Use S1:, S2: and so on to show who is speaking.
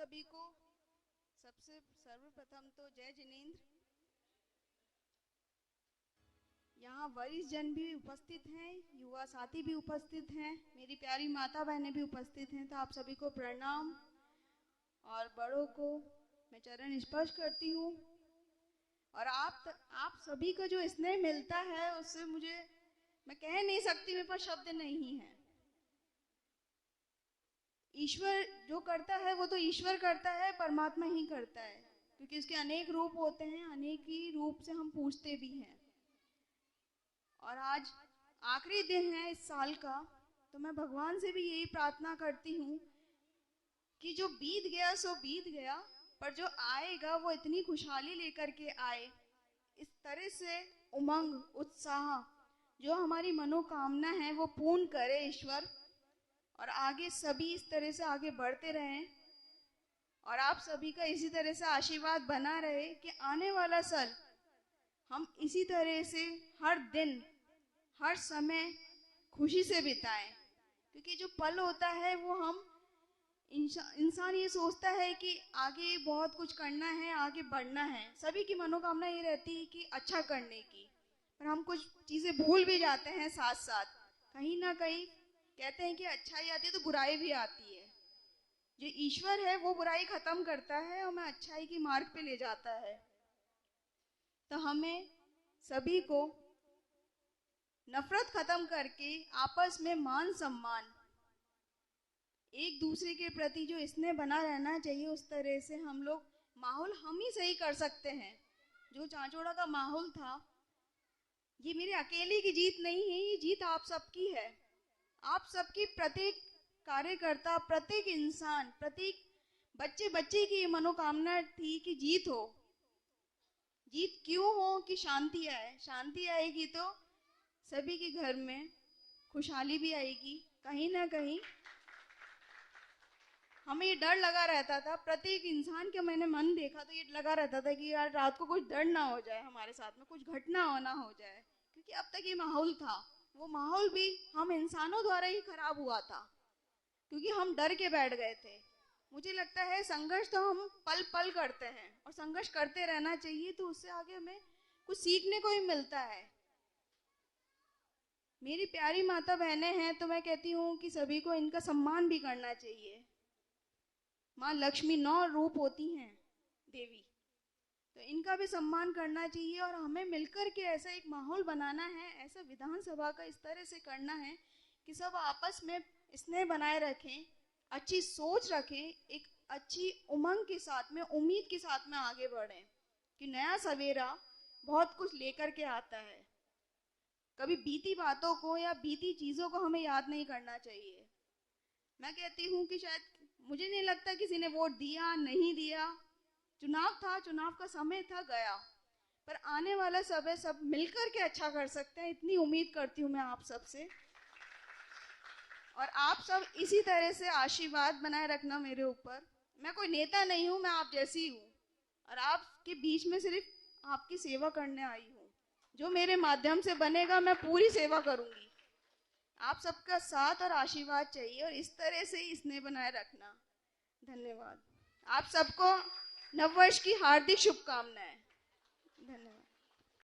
S1: सभी को सबसे सर्वप्रथम तो जय जिनेंद्र। यहाँ वरिष्ठ जन भी उपस्थित हैं, युवा साथी भी उपस्थित हैं, मेरी प्यारी माता बहनें भी उपस्थित हैं, तो आप सभी को प्रणाम। और बड़ों को मैं चरण स्पर्श करती हूँ। और आप सभी का जो स्नेह मिलता है उससे मुझे, मैं कह नहीं सकती, मेरे पास शब्द नहीं है। ईश्वर जो करता है वो तो ईश्वर करता है, परमात्मा ही करता है, क्योंकि उसके अनेक रूप होते हैं, अनेक ही रूप से हम पूछते भी हैं। और आज आखिरी दिन है इस साल का, तो मैं भगवान से भी यही प्रार्थना करती हूँ कि जो बीत गया सो बीत गया, पर जो आएगा वो इतनी खुशहाली लेकर के आए, इस तरह से उमंग उत्साह जो हमारी मनोकामना है वो पूर्ण करे ईश्वर। और आगे सभी इस तरह से आगे बढ़ते रहें और आप सभी का इसी तरह से आशीर्वाद बना रहे कि आने वाला साल हम इसी तरह से हर दिन हर समय खुशी से बिताएं। क्योंकि जो पल होता है वो हम इंसान ये सोचता है कि आगे बहुत कुछ करना है, आगे बढ़ना है, सभी की मनोकामना ये रहती है कि अच्छा करने की, पर हम कुछ चीजें भूल भी जाते हैं। साथ साथ कहीं ना कहीं कहते हैं कि अच्छाई आती है तो बुराई भी आती है। जो ईश्वर है वो बुराई खत्म करता है और हमें अच्छाई की मार्ग पे ले जाता है। तो हमें सभी को नफरत खत्म करके आपस में मान सम्मान, एक दूसरे के प्रति जो स्नेह बना रहना चाहिए, उस तरह से हम लोग माहौल हम ही सही कर सकते हैं। जो चांचोड़ा का माहौल था, ये मेरी अकेले की जीत नहीं है, ये जीत आप सबकी है। आप सबकी प्रत्येक कार्यकर्ता, प्रत्येक इंसान, प्रत्येक बच्चे बच्चे की मनोकामना थी कि जीत हो। जीत क्यों हो? कि शांति आए। शांति आएगी तो सभी के घर में खुशहाली भी आएगी। कहीं ना कहीं हमें ये डर लगा रहता था, प्रत्येक इंसान के मैंने मन देखा तो ये लगा रहता था कि यार रात को कुछ डर ना हो जाए, हमारे साथ में कुछ घटना ना हो जाए। क्योंकि अब तक ये माहौल था, वो माहौल भी हम इंसानों द्वारा ही खराब हुआ था, क्योंकि हम डर के बैठ गए थे। मुझे लगता है संघर्ष तो हम पल पल करते हैं और संघर्ष करते रहना चाहिए, तो उससे आगे हमें कुछ सीखने को ही मिलता है। मेरी प्यारी माता बहनें हैं, तो मैं कहती हूँ कि सभी को इनका सम्मान भी करना चाहिए। माँ लक्ष्मी 9 रूप होती हैं देवी, तो इनका भी सम्मान करना चाहिए। और हमें मिलकर के ऐसा एक माहौल बनाना है, ऐसा विधानसभा का इस तरह से करना है कि सब आपस में स्नेह बनाए रखें, अच्छी सोच रखें, एक अच्छी उमंग के साथ में, उम्मीद के साथ में आगे बढ़ें कि नया सवेरा बहुत कुछ लेकर के आता है। कभी बीती बातों को या बीती चीजों को हमें याद नहीं करना चाहिए। मैं कहती हूँ कि शायद, मुझे नहीं लगता किसी ने वोट दिया नहीं दिया, चुनाव था, चुनाव का समय था, गया, पर आने वाला समय सब मिलकर के अच्छा कर सकते हैं, इतनी उम्मीद करती हूँ मैं आप सब से। और आप सब इसी तरह से आशीर्वाद बनाए रखना मेरे ऊपर। मैं कोई नेता नहीं हूँ, मैं आप जैसी हूँ और आपके बीच में सिर्फ आपकी सेवा करने आई हूँ। जो मेरे माध्यम से बनेगा मैं पूरी सेवा करूंगी। आप सबका साथ और आशीर्वाद चाहिए और इस तरह से ही स्नेह बनाए रखना। धन्यवाद। आप सबको नववर्ष की हार्दिक शुभकामनाएं।